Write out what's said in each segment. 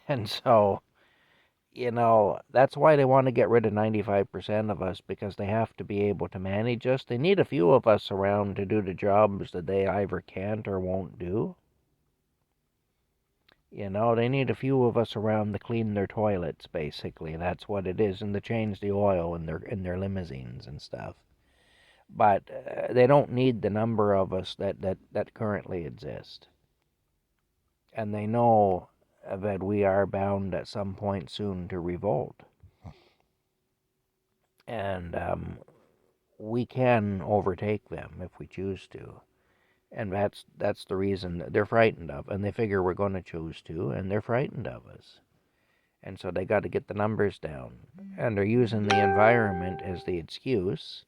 And so, that's why they want to get rid of 95% of us, because they have to be able to manage us. They need a few of us around to do the jobs that they either can't or won't do. They need a few of us around to clean their toilets, basically. That's what it is, and to change the oil in their limousines and stuff. But they don't need the number of us that currently exist. And they know that we are bound at some point soon to revolt. And we can overtake them if we choose to. And that's the reason that they're frightened of. And they figure we're going to choose to, and they're frightened of us. And so they got to get the numbers down. And they're using the environment as the excuse.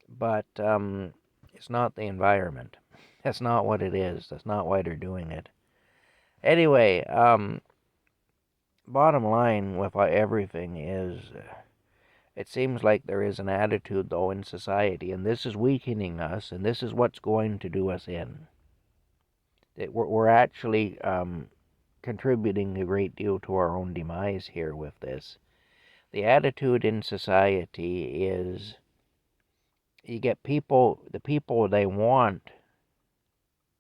But it's not the environment. That's not what it is. That's not why they're doing it. Anyway, bottom line with everything is it seems like there is an attitude, though, in society, and this is weakening us, and this is what's going to do us in. That we're actually contributing a great deal to our own demise here with this. The attitude in society is you get the people they want,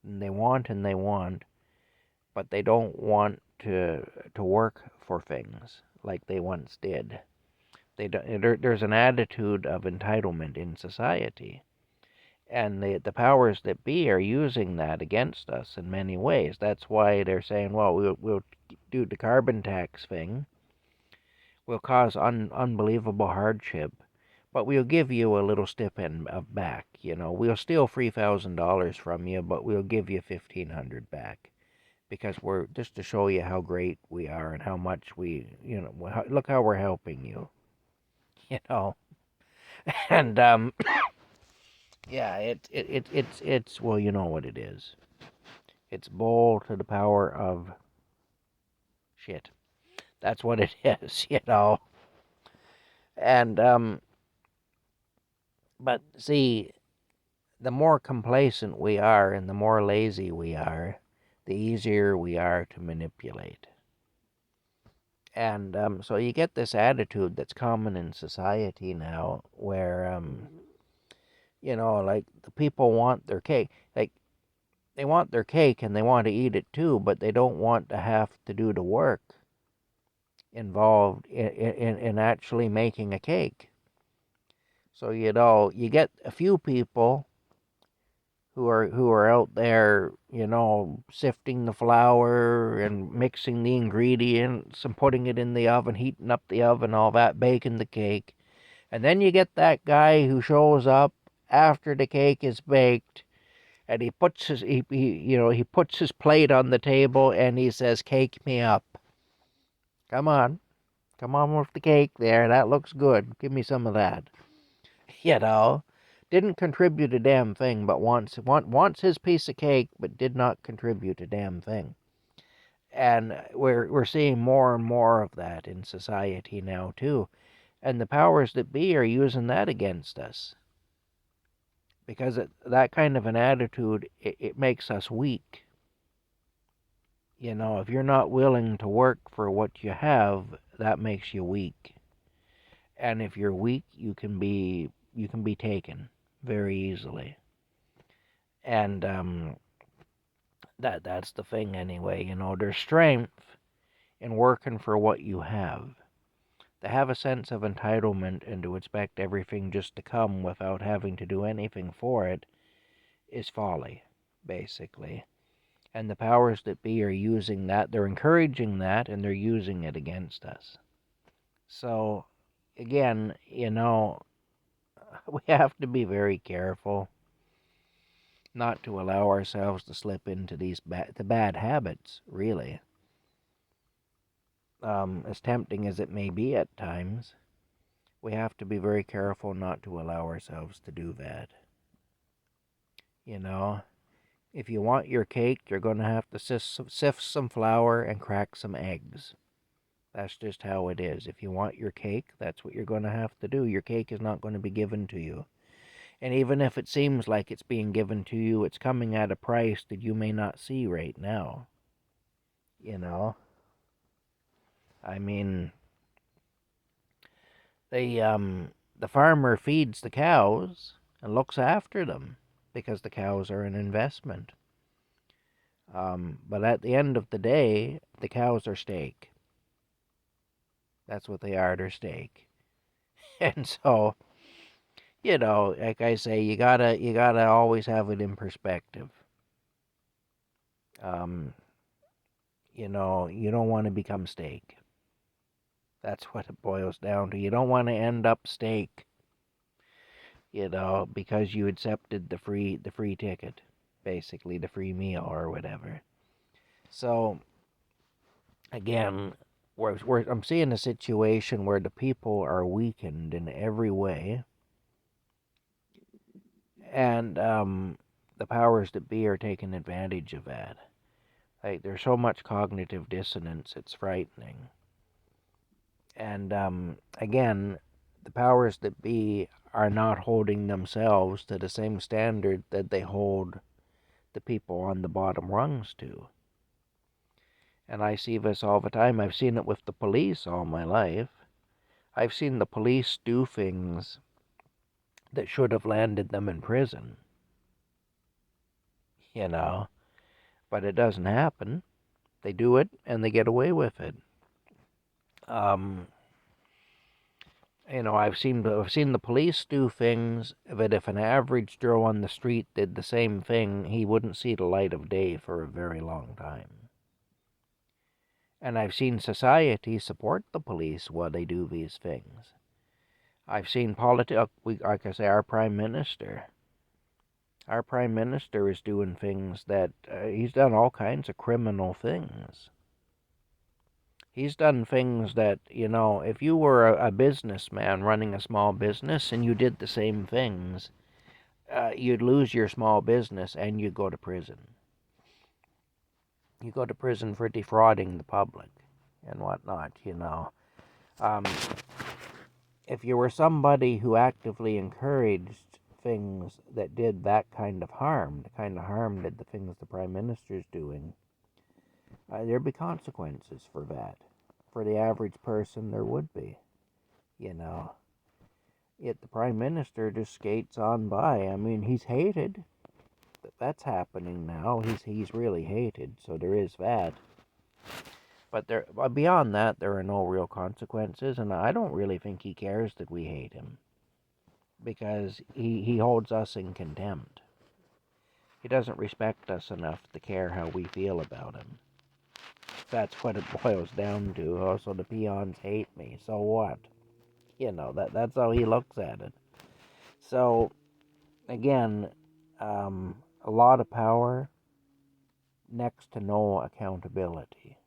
and they want and they want, but they don't want to work for things like they once did. There's an attitude of entitlement in society, and the powers that be are using that against us in many ways. That's why they're saying, well, we'll do the carbon tax thing. We'll cause unbelievable hardship, but we'll give you a little stipend of back. We'll steal $3,000 from you, but we'll give you 1,500 back, because we're just to show you how great we are and how much look how we're helping you. you know and yeah, it's well, you know what it is. It's bull to the power of shit. That's what it is. And but see, the more complacent we are and the more lazy we are, the easier we are to manipulate. And so you get this attitude that's common in society now, where like the people want their cake. Like, they want their cake and they want to eat it too, but they don't want to have to do the work involved in actually making a cake. So you get a few people who are out there, sifting the flour and mixing the ingredients and putting it in the oven, heating up the oven, all that, baking the cake. And then you get that guy who shows up after the cake is baked, and he puts his plate on the table and he says, "Cake me up. Come on. Come on with the cake there. That looks good. Give me some of that." You know, didn't contribute a damn thing, but wants his piece of cake, but did not contribute a damn thing. And we're seeing more and more of that in society now too. And the powers that be are using that against us, because that kind of an attitude, it makes us weak. If you're not willing to work for what you have, that makes you weak. And if you're weak, you can be taken very easily. And that's the thing anyway. There's strength in working for what you have. To have a sense of entitlement and to expect everything just to come without having to do anything for it is folly, basically. And the powers that be are using that. They're encouraging that, and they're using it against us. So, again, we have to be very careful not to allow ourselves to slip into the bad habits, really. As tempting as it may be at times, we have to be very careful not to allow ourselves to do that. If you want your cake, you're going to have to sift some flour and crack some eggs. That's just how it is. If you want your cake, that's what you're going to have to do. Your cake is not going to be given to you. And even if it seems like it's being given to you, it's coming at a price that you may not see right now. You know? I mean, the farmer feeds the cows and looks after them because the cows are an investment. But at the end of the day, the cows are steak. That's what they are. They're steak. And so, like I say, you gotta always have it in perspective. Um, you don't want to become steak. That's what it boils down to. You don't want to end up steak, because you accepted the free ticket, basically the free meal or whatever. So again, I'm seeing a situation where the people are weakened in every way, and the powers that be are taking advantage of that. Like there's so much cognitive dissonance, it's frightening. And again, the powers that be are not holding themselves to the same standard that they hold the people on the bottom rungs to. And I see this all the time. I've seen it with the police all my life. I've seen the police do things that should have landed them in prison, you know, but it doesn't happen. They do it and they get away with it. Um, I've seen the police do things that if an average Joe on the street did the same thing, he wouldn't see the light of day for a very long time. And I've seen society support the police while they do these things. I've seen like I say, our prime minister. Our prime minister is doing things that he's done all kinds of criminal things. He's done things that, if you were a businessman running a small business and you did the same things, you'd lose your small business and you'd go to prison. You go to prison for defrauding the public and whatnot. Um, if you were somebody who actively encouraged things that did that kind of harm, the kind of harm that the things the prime minister's doing, there'd be consequences for that. For the average person, there would be. Yet the prime minister just skates on by. I mean, he's hated. That's happening now. He's really hated. So there is that. But beyond that, there are no real consequences, and I don't really think he cares that we hate him, because he holds us in contempt. He doesn't respect us enough to care how we feel about him. That's what it boils down to. Oh, so the peons hate me. So what? That's how he looks at it. So again, a lot of power, next to no accountability.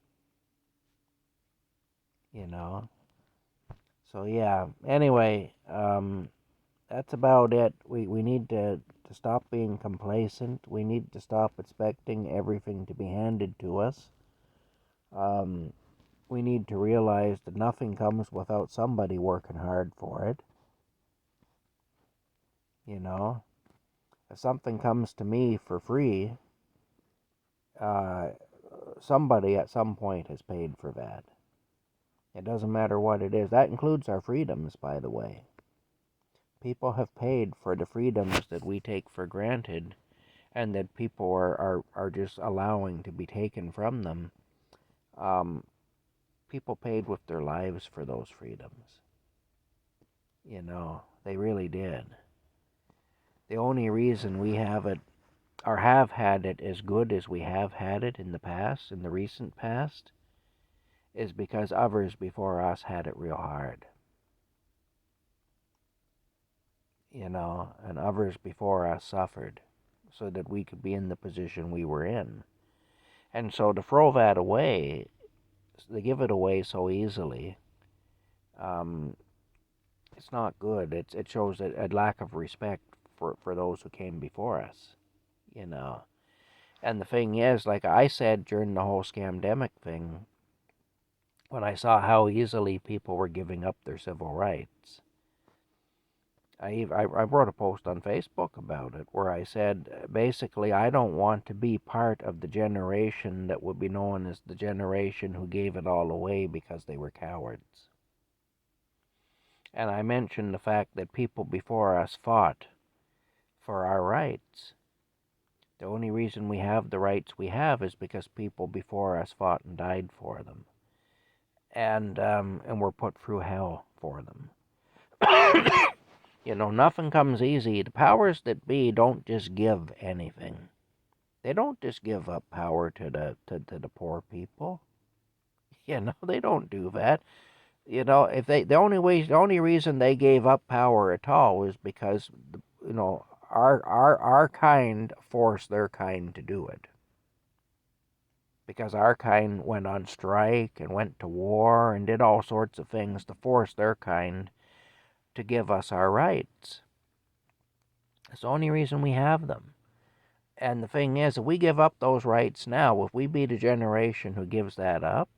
So yeah. Anyway, that's about it. We need to stop being complacent. We need to stop expecting everything to be handed to us. We need to realize that nothing comes without somebody working hard for it. If something comes to me for free, somebody at some point has paid for that. It doesn't matter what it is. That includes our freedoms, by the way. People have paid for the freedoms that we take for granted and that people are just allowing to be taken from them. People paid with their lives for those freedoms. They really did. The only reason we have it, or have had it as good as we have had it in the past, in the recent past, is because others before us had it real hard. And others before us suffered so that we could be in the position we were in. And so to throw that away, to give it away so easily, it's not good. It shows a lack of respect for those who came before us, And the thing is, like I said during the whole scamdemic thing, when I saw how easily people were giving up their civil rights, I wrote a post on Facebook about it where I said basically I don't want to be part of the generation that would be known as the generation who gave it all away because they were cowards. And I mentioned the fact that people before us fought for our rights. The only reason we have the rights we have is because people before us fought and died for them, and were put through hell for them. Nothing comes easy. The powers that be don't just give anything. They don't just give up power to the poor people. They don't do that. If the only reason they gave up power at all is because our kind forced their kind to do it. Because our kind went on strike and went to war and did all sorts of things to force their kind to give us our rights. It's the only reason we have them. And the thing is, if we give up those rights now, if we be the generation who gives that up,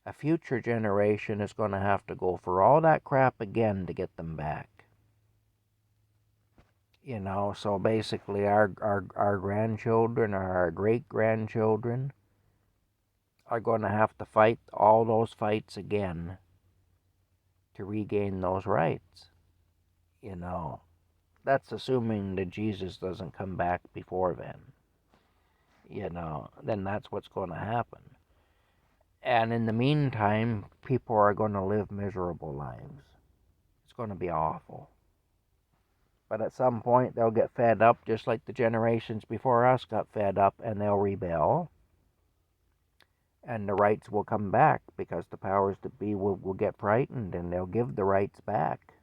a future generation is going to have to go for all that crap again to get them back. So basically our grandchildren or our great-grandchildren are going to have to fight all those fights again to regain those rights. That's assuming that Jesus doesn't come back before then. Then that's what's going to happen. And in the meantime, people are going to live miserable lives. It's going to be awful. But at some point, they'll get fed up, just like the generations before us got fed up, and they'll rebel. And the rights will come back because the powers that be will get frightened and they'll give the rights back.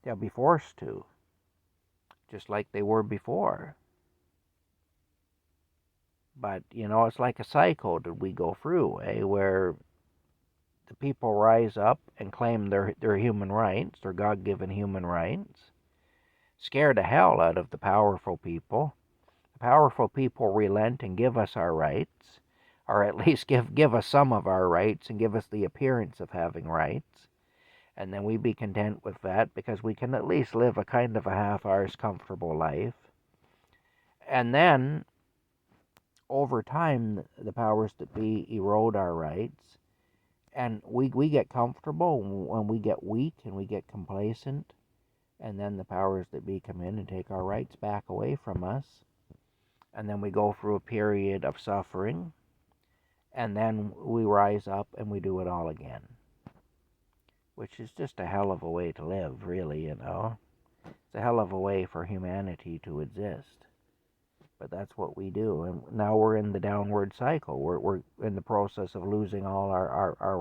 They'll be forced to, just like they were before. But, it's like a cycle that we go through, where the people rise up and claim their human rights, their God-given human rights, scare the hell out of the powerful people. The powerful people relent and give us our rights, or at least give us some of our rights and give us the appearance of having rights. And then we be content with that because we can at least live a kind of a half-hour's comfortable life. And then, over time, the powers that be erode our rights, and we get comfortable when we get weak and we get complacent, and then the powers that be come in and take our rights back away from us, and then we go through a period of suffering, and then we rise up and we do it all again, which is just a hell of a way to live, really. It's a hell of a way for humanity to exist. But that's what we do. And now we're in the downward cycle. We're in the process of losing all our rights.